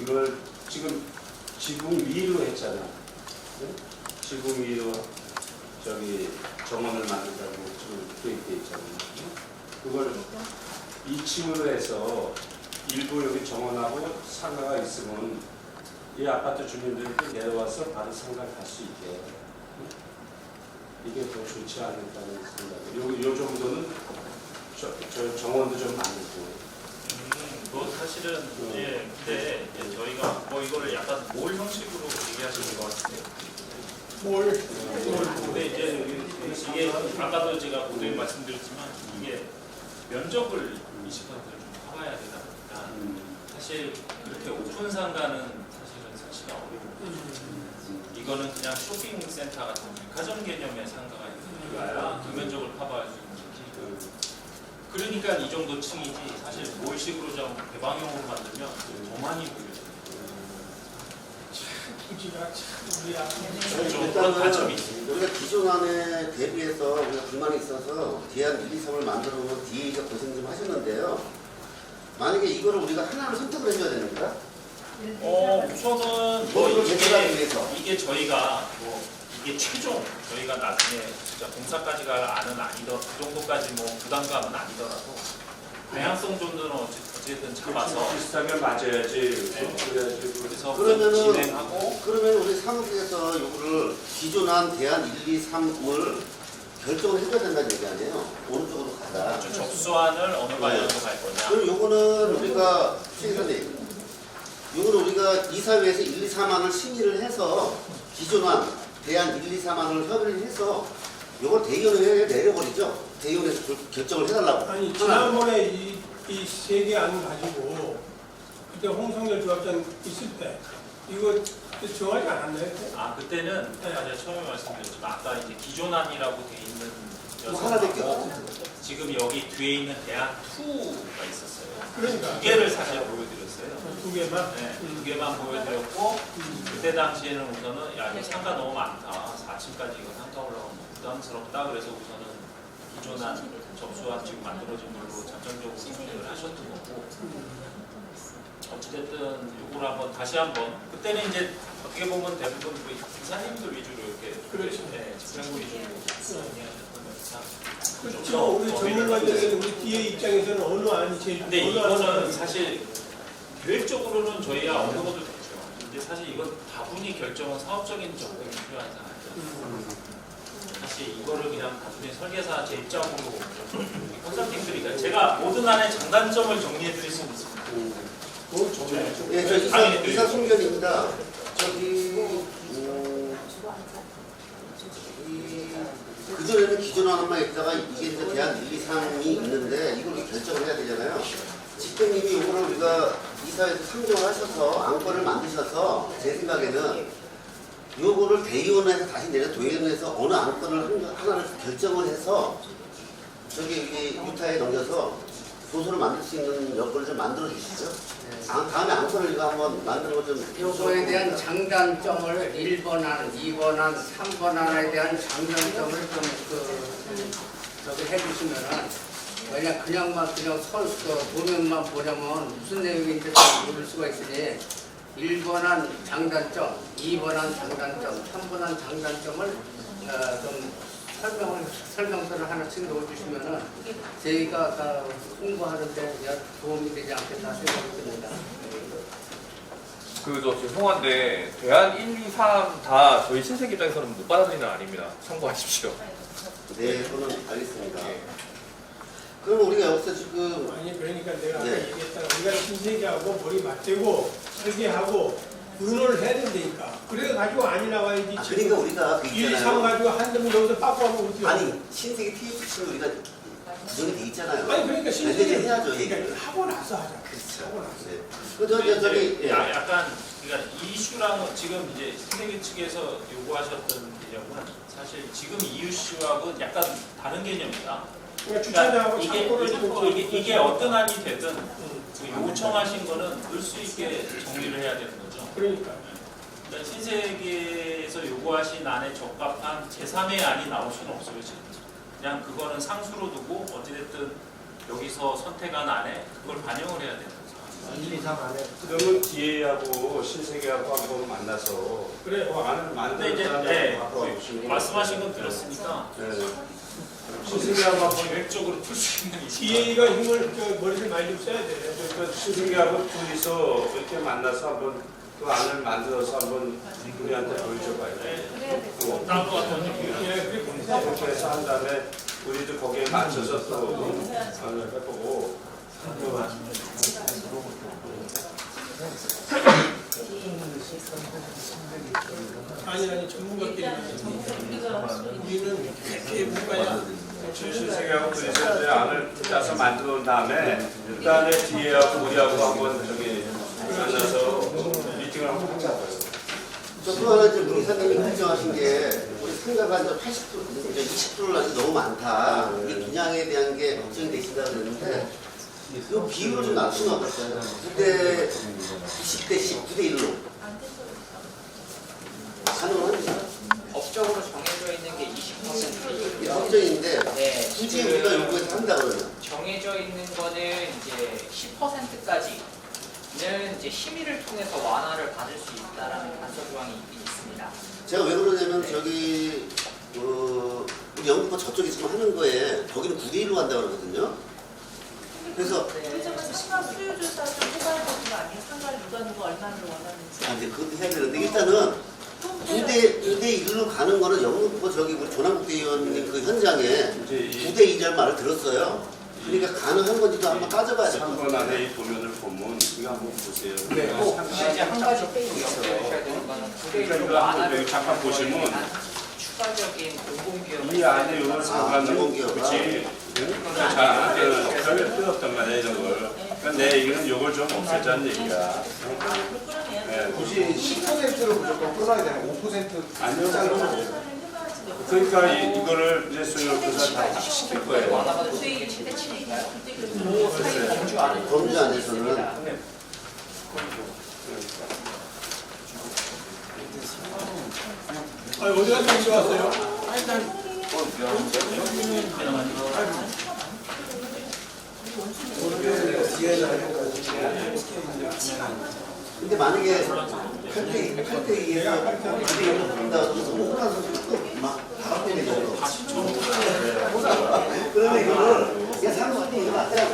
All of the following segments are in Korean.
이걸 지금 지붕 위로 했잖아. 네? 지붕 위로 저기 정원을 만든다고 지금 계획돼 있잖아. 그걸 2층으로 해서 일부 여기 정원하고 상가가 있으면 이 아파트 주민들이 내려와서 바로 상가 갈 수 있게 이게 더 좋지 않을까는 생각이. 요 정도는 저 정원도 좀 많고. 뭐 사실은 예, 근데 저희가 뭐 이거를 약간 몰 형식으로 얘기하시는 것 같은데요. 근데 이제 이게 아까도 제가 모두에 말씀드렸지만 이게 면적을 20%를 좀 커봐야 되다 보니까 사실 이렇게 오픈 상가는 사실은 사실 어려워요. 이거는 그냥 쇼핑센터 같은 가정 개념의 상가가 있으니까 그 면적을 커버할 수 있는 거지. 그러니까 이 정도 층이지 사실 몰식으로 좀 개방형으로 만들면 더 많이 보여요. 그런 단점이 있습니다. 우리가 기존 안에 대비해서 우리가 불만이 있어서 대안 1, 2, 3을 만들어 놓으면 뒤에 고생 좀 하셨는데요. 만약에 이거를 우리가 하나를 선택을 해줘야 됩니까? 우선은 뭐 이게 저희가 뭐 이게 최종 저희가 나중에 진짜 공사까지가 아니더라도 그 정도까지 뭐 부담감은 아니더라도 다양성 정도는 어쨌든 잡아서 비슷하게 맞아야지. 네. 그래서 그러면은 진행하고 그러면 우리 사무국에서 이거를 기존한 대안 1, 2, 3을 결정을 해줘야 된다는 얘기 아니에요? 어느 쪽으로 가자. 접수안을 어느 방향으로 갈 거냐. 그럼 요거는 우리가 선생님, 요거는 우리가 이사회에서 1, 2, 3안을 심의를 해서 기존한 대안 1, 2, 3안을 협의를 해서 요걸 대의원회에 내려버리죠. 대의원에서 결정을 해달라고. 아니 지난번에 이 세 개 안 가지고 그때 홍성열 조합장 있을 때 이거 정하지 않았나요? 그때는 제가 처음에 말씀드렸지만 아까 이제 기존안이라고 돼 있는 뭐 하나 될게요. 지금 여기 뒤에 있는 대안 2가 있었어요. 그러니까 두 개를 사실 보여드렸어요. 두 개만. 네, 두 개만 보여드렸고 그때 당시에는 우선은 야 이거 상가 너무 많다. 4층까지 이거 상가 올라가면 부담스럽다. 그래서 우선은 기존안 접수안 지금 만들어진 걸로 잠정적으로 선택을 하셨던 거고 어찌됐든 요걸 한번 다시 한번 그때는 이제 어떻게 보면 대부분 그 이사님들 위주로 이렇게 그렇죠. 네, 집행부 위주로 이야기하셨던 거니까 그렇죠. 우리 전문가들은 우리 뒤에 입장에서는 어느 안이 제일 근데 어느 이거는 안이 사실 계획적으로는 저희야 어느 것도 됐죠. 근데 사실 이건 다분히 결정은 사업적인 접근이 필요한 상황이죠. 사실 이거를 그냥 단순히 설계사 제 입장으로 컨설팅들이 제가 모든 안의 장단점을 정리해 드릴 수는 있습니다. 예, 저 이사 송견입니다. 그전에는 기존안만 있다가 이게 이제 대안 1, 2, 3이 있는데 이걸 결정을 해야 되잖아요. 집행님이 이거를 우리가 이사에서 상정을 하셔서 안건을 만드셔서 제 생각에는 요거를 대의원에서 다시 내려 도의원에서 어느 안건을 하나를 결정을 해서 저기 유타에 넘겨서 도서를 만들 수 있는 여건을 좀 만들어 주시죠. 다음에 안건을 이거 한번 만들고 좀 요거에 대한 장단점을 1번안, 2번안, 3번안에 대한 장단점을 좀 저기 해주시면은 왜냐 그냥 도면만 보려면 무슨 내용인지 잘 모를 수가 있으니 1번안 장단점, 2번안 장단점, 3번안 장단점을 좀 설명서를 하나씩 넣어주시면은 저희가 다 홍보하는데 도움이 되지 않겠나 생각이 듭니다. 저 죄송한데 대안 1, 2, 3 다 저희 신생 입장에서는 못 받아들이는 아닙니다. 참고하십시오. 네, 저는 알겠습니다. 그럼 우리가 여기서 지금 아니 그러니까 내가 아까 네. 얘기했잖아. 우리가 신세계하고 머리 맞대고 설계하고 의논을 해야 된다니까. 그래서 가지고 안이 나와야지. 그러니까 우리가 그 1, 2, 3 있잖아요. 가지고 한다면 여기서 빠꾸하면 어떻게 아니 신세계 TF치는 우리가 구성이 돼 있잖아요. 아니 그러니까 신세계 이제 해야죠. 얘기를. 그러니까 하고 나서 하자. 그렇죠. 하고 나서. 네. 저기 예. 약간 그러니까 이슈랑은 지금 이제 신세계 측에서 요구하셨던 개념은 사실 지금 이슈하고 약간 다른 개념이다. 그러니까 주차장하고 창고를 이게 어떤 안이 되든 그 요청하신 거는 넣을 수 있게 정리를 해야 되는 거죠. 그러니까. 그러니까 신세계에서 요구하신 안에 적합한 제3의 안이 나올 수는 없어요. 지금. 그냥 그거는 상수로 두고 어찌됐든 여기서 선택한 안에 그걸 반영을 해야 되는 거죠. 1, 2, 3 안에. 그러면 DA하고 신세계하고 한번 만나서 그래. 그 안을 근데 만드는 이제 사람들 앞으로 오시면 말씀하신 건 들었으니까 신세계하고 한번 계획적으로 풀 수 있는 이 DA가 힘을, 머리를 많이 좀 써야 돼. 그러니까 신세계하고 둘이서 이렇게 만나서 한번 그 안을 만들어서 한번 우리한테 보여줘봐야 돼. 나올 것 같은 느낌이 예, 그래. 그렇게 해서 한 다음에 우리도 거기에 맞춰서 또 해보고 아니, 전문가끼리. 우리는 이렇게 뭔가야. 신세계하고 둘이서 이제 안을 짜서 만들어 놓은 다음에 그 다음에 DA하고 우리하고 한번 저기 만나서 미팅을 한번 하자고요. 또 하나 이제 우리 사장님이 결정하신 게 우리 생각한 80%, 이제 20%를 아직 너무 많다. 이게 분양에 대한 게 걱정이 되신다 그랬는데 이 비율을 좀 낮추면 어떨까요? 9대 20대 10, 9대 1로 가능합니다. 법적으로 정해져 있는 게 20%. 이게 법정인데 네, 굳이 지금 우리가 요구해서 한다 그러면 정해져 있는 거는 이제 10%까지는 이제 심의를 통해서 완화를 받을 수 있다라는 단서 조항이 있긴 있습니다. 제가 왜 그러냐면 저기 우리 영등포 저쪽에 지금 하는 거에 거기는 9대 1로 간다 그러거든요. 그래서 점에서 시간 수요 조사 좀 해봐야 되는 거 아니에요? 상가를 누가 얼마나 원하는지. 이제 그것도 해야 되는데 일단은 9대 1로 가는 거는 영등포 저기 우리 조남국대의원님 그 현장에 이제 이 9대 2를 말을 들었어요. 그러니까 가능한 건지도 한번 따져봐야 될 것 3번 같아요. 안에 이 도면을 보면 이거 한번 보세요. 근데 이제 한 가지 또 염두하셔야 되는 거는 그러니까 9대1로 이거 한번 완화를 여기 잠깐 보시면 추가적인 공공기업 이 안에 이걸 상관은 공공기업아. 그렇지. 자, 별로 필요 없단 말이야 이런 걸. 그러니까 내 얘기는 이걸 좀 없애자는 얘기야. 아, 그러네요. 네. 굳이 10%로 무조건 끊어야 되는 5% 아니요. 그러니까 이거를 이제 소유업소사 다 시킬 거예요. 완화받을 수 있는 게 최대 치니까요. 범주 안에 범주 안에서는 아니, 어디 가서 이리 왔어요? 근데 만약에 8대 2에서 9대 1로 간다고 해서 호남 선수가 막 다음 때문에 정도. 그러면 이거는 그냥 상수도 이거 맞더라고.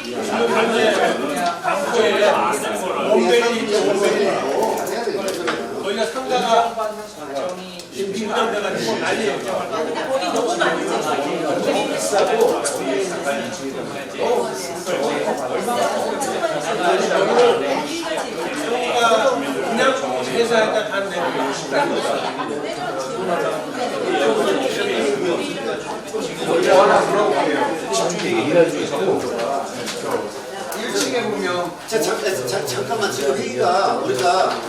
지금 현재 강포에 원벨이 있죠, 원벨이. 해야 되겠죠. 거기가 상가가 받는 과정이 지금 미분양돼가 지고 난리예요. 근데 거기 너무 많이 비싸고 여기가 그냥 회사에다 단 내고 하나 물어볼게요. 1층에 보면 잠깐만 지금 회의가 우리가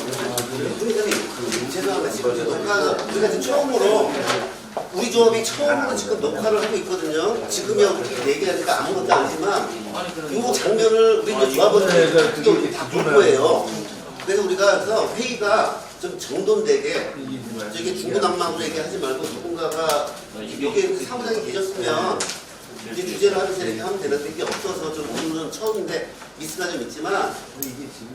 죄송합니다. 지금 녹화 우리가 지금 처음으로 우리 조합이 처음으로 지금 녹화를 하고 있거든요. 지금이 우리 얘기하니까 아무것도 아니지만 이 장면을 우리 이제 조합원들 크게 다 볼 거예요. 그래서 우리가 그래서 회의가 좀 정돈되게 이게 중구난방으로 얘기하지 말고 누군가가 여기 사무장이 계셨으면 이제 주제를 하면서 이렇게 하면 되는데 이게 없어서 좀 오늘은 처음인데 미스가 좀 있지만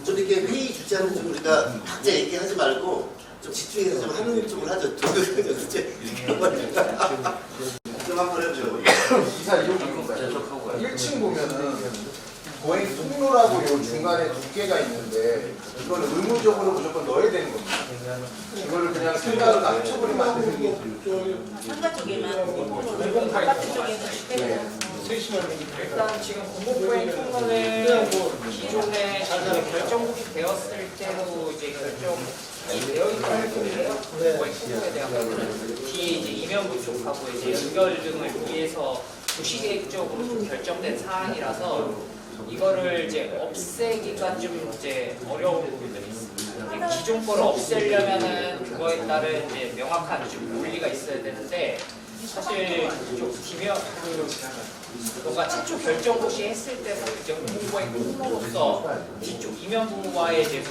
좀 이렇게 회의 주제하는 좀 우리가 각자 얘기하지 말고 좀 집중해서 좀 하는 쪽으로 하죠. 좀 한번 해보죠. 기사 이용인 거예요. 1층 보면은 거의 통로라고 요 중간에 두께가 있는데 이거는 의무적으로 무조건 넣어야 되는 겁니다. 이거를 그냥 생각을 합쳐버리면 안 되는 게 상가 쪽에만 아파트 쪽에는 일단 지금 공공보행 통로는 기존에 결정국이 되었을 때로 이제 결정이 되어 있는 부분이에요. 공공보행 통로에 대한 부분은 뒤에 이제 임현부 쪽하고 이제 연결 등을 위해서 도시계획적으로 좀 결정된 사안이라서 이거를 이제 없애기가 좀 이제 어려운 부분들이 있습니다. 기존 거를 없애려면은 그거에 따른 이제 명확한 좀 논리가 있어야 되는데 사실 좀 기면 뭔가 최초 결정 고시 했을 때부터 이제 공공보행 통로로서 뒤쪽 임현부와의 이제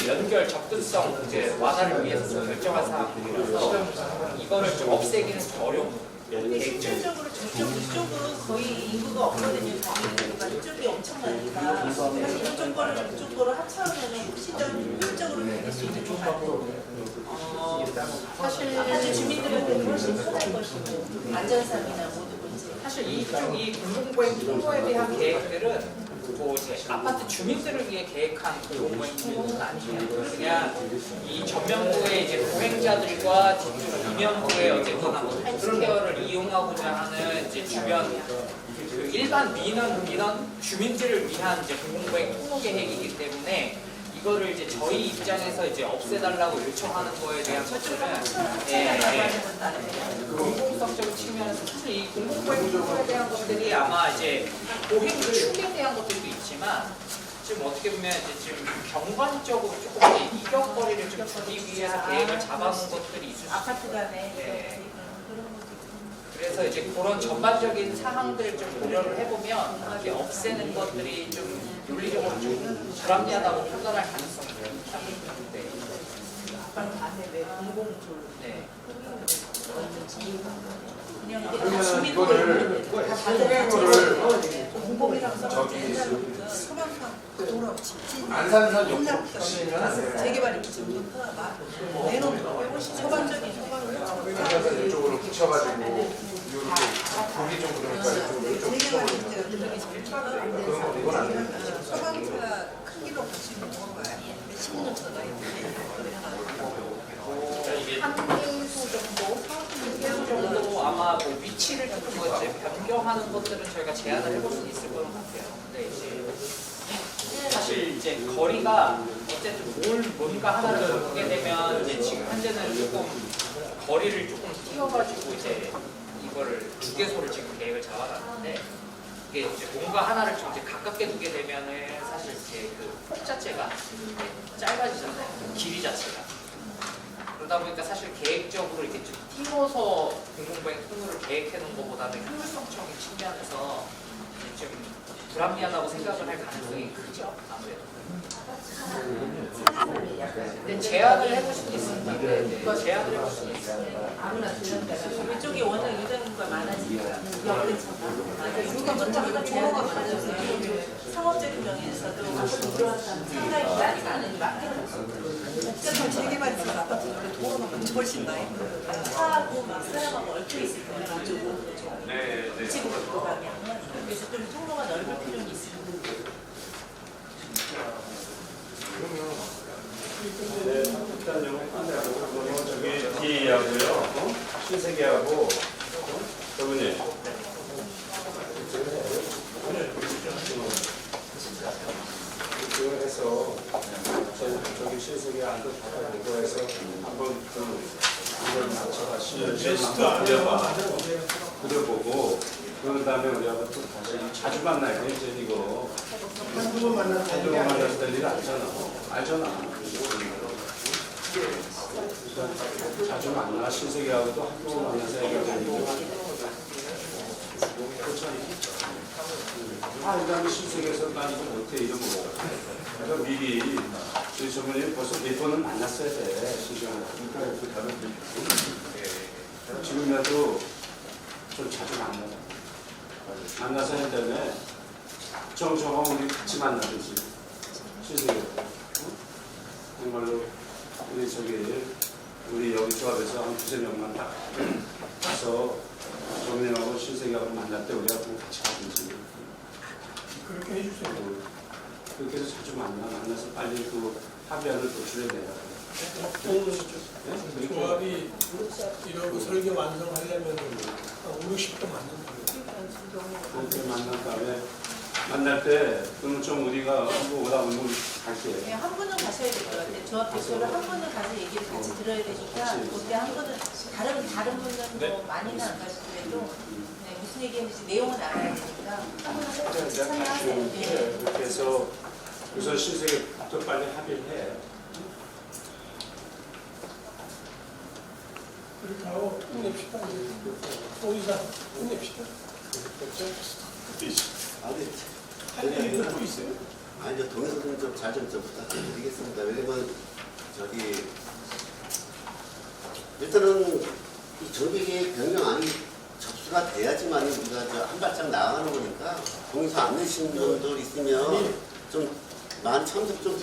연결 접근성 이제 완화를 위해서 좀 결정한 사항이라서 이거를 좀 없애기는 좀 어려운 부분. 근데 실질적으로 이쪽으로 거의 인구가 없거든요. 그러니까 이쪽이 엄청나니까 사실 이쪽 거를 이쪽 거를 합쳐하면 효율적으로 느낄 수 있는 것 같아요. 사실 주민들한테 훨씬 편할 것이고 안전상이나 모든 문제. 사실 이쪽 이 공공보행 통로에 대한 계획들은 뭐 이제 아파트 주민들을 위해 계획한 공공보행 통로는 아니에요. 그냥 이 전면부의 이제 보행자들과 뒤쪽 이면부의 어쨌거나 뭐 헬스케어를 이용하고자 하는 이제 주변 그 일반 민원 주민들을 위한 이제 공공보행 통로 계획이기 때문에 이거를 이제 저희 입장에서 이제 없애달라고 요청하는 거에 대한 것들은 공공성적인 측면에서 사실 이 공공보행 통로에 대한 것들이 아마 이제 보행 축에 대한 것들도 있지만 지금 어떻게 보면 이제 지금 경관적으로 조금 이제 이격거리를 좀 주기 위해서 계획을 잡아놓은 것들이 있을 수 있어요. 아파트 간에 네. 그런 것도 있고. 그래서 이제 그런 전반적인 사항들을 좀 고려를 해보면 이게 없애는 것들이 좀 윤리적으로 좀 불합리하다고 판단할 가능성이 있다. 네. 아파트 안에 왜 공공불 네. 그냥 이게 그러면 주민 이거를 공공이라고 저기 소방차 도로 집진 안산선 옆으로 붙이면 안 돼요. 재개발이 내놓고 소방적인 안산선 이쪽으로 붙여가지고 이렇게 보기 좀 그러니까 이쪽으로 붙여버리면 그런 건 이건 안 돼요. 소방차가 크기로 보시면 뭔가요? 몇십 년 전에 한 개수 정도 아마 뭐 위치를 조금 뭐 이제 변경하는 것들은 저희가 제안을 해볼 수 있을 것 같아요. 근데 이제 사실 이제 거리가 어쨌든 뭔가 하나를 바꾸게 되면 이제 지금 현재는 조금 거리를 조금 띄워가지고 이제 이거를 주개소를 지금 계획을 잡아놨는데 이게 이제 뭔가 하나를 좀 이제 가깝게 두게 되면은 사실 이제 그 폭 자체가 짧아지잖아요. 그 길이 자체가. 그러다 보니까 사실 계획적으로 이렇게 좀 띄워서 공공보행 통로를 계획해 놓은 것보다는 효율성적인 측면에서 좀 불합리하다고 생각을 할 가능성이 크죠. 아무래도. 근데 제안을 해볼 수는 있습니다. 네. 제안을 해볼 수는 있습니다. 아무나 들렸다가 이쪽이 워낙 유동인구가 많아지니까 그러니까 유동인구가 조로가 많아져서 상업적인 면에서도 상당히 부담이 많은 복잡한 재개발이 있어서 아파트는 도로가 훨씬 많이 차하고 막 사람하고 얽혀 있을 거예요. 이쪽으로 지금 도로 방향은 그래서 좀 통로가 넓을 필요는 있습니다. 네, 일단 요거 끝내고 저기 D하고요, 신세계하고 저분이 그걸 해서 저기 신세계 안도 받아보고 해서 한번 이걸 맞춰가 베스트 안에만 그려보고 그런 다음에 우리하고 또 다시 자주 만나야 돼 이제 이거 한두 번 만나서 자주 만나서 될 일 아니잖아. 알잖아. 자주 만나 신세계하고도 한두 번 만나서 얘기하고 이 다음에 신세계에서 나 이거 못해 이러고 그래서 미리 저희 전문의 벌써 4번은 만났어야 돼 신세계하고. 그러니까 그 다음에 지금이라도 좀 자주 만나서 해야 되네. 정정하고 우리 같이 만나든지 신세계 정말로 우리 여기 조합에서 한 2~3명만 딱 가서 정님하고 신세계하고 만날 때 우리하고 같이 가든지 그렇게 해주세요. 그렇게 해서 자주 만나서 빨리 그 합의안을 도출해내야 조합이 이러고 설계 완성하려면 한 5~60도 맞는 거예요. 그렇게 만난 다음에 만날 때 그러면 좀 우리가 뭐 오다 보면 갈게. 네, 한 분은 가셔야 될 것 같아요. 조합 대표를 한 분은 가서 얘기를 같이 들어야 되니까 그때 한 분은 다른 분은 뭐 많이는 안 가시더라도 네, 무슨 얘기했는지 내용은 알아야 되니까 한 분은 같이 참여하세요. 네. 그렇게 해서 우선 신세계부터 빨리 합의를 해. 그렇게 하고 끝냅시다. 소이사 끝냅시다. 할 얘기도 또 있어요? 아니 저 동해서는 좀 잘 좀 부탁드리겠습니다. 왜냐면 저기 일단은 이 정비계획 변경안이 공표가 돼야지만 우리가 이제 한 발짝 나아가는 거니까 공표 안 내신 분들 있으면 좀 많은 참석 좀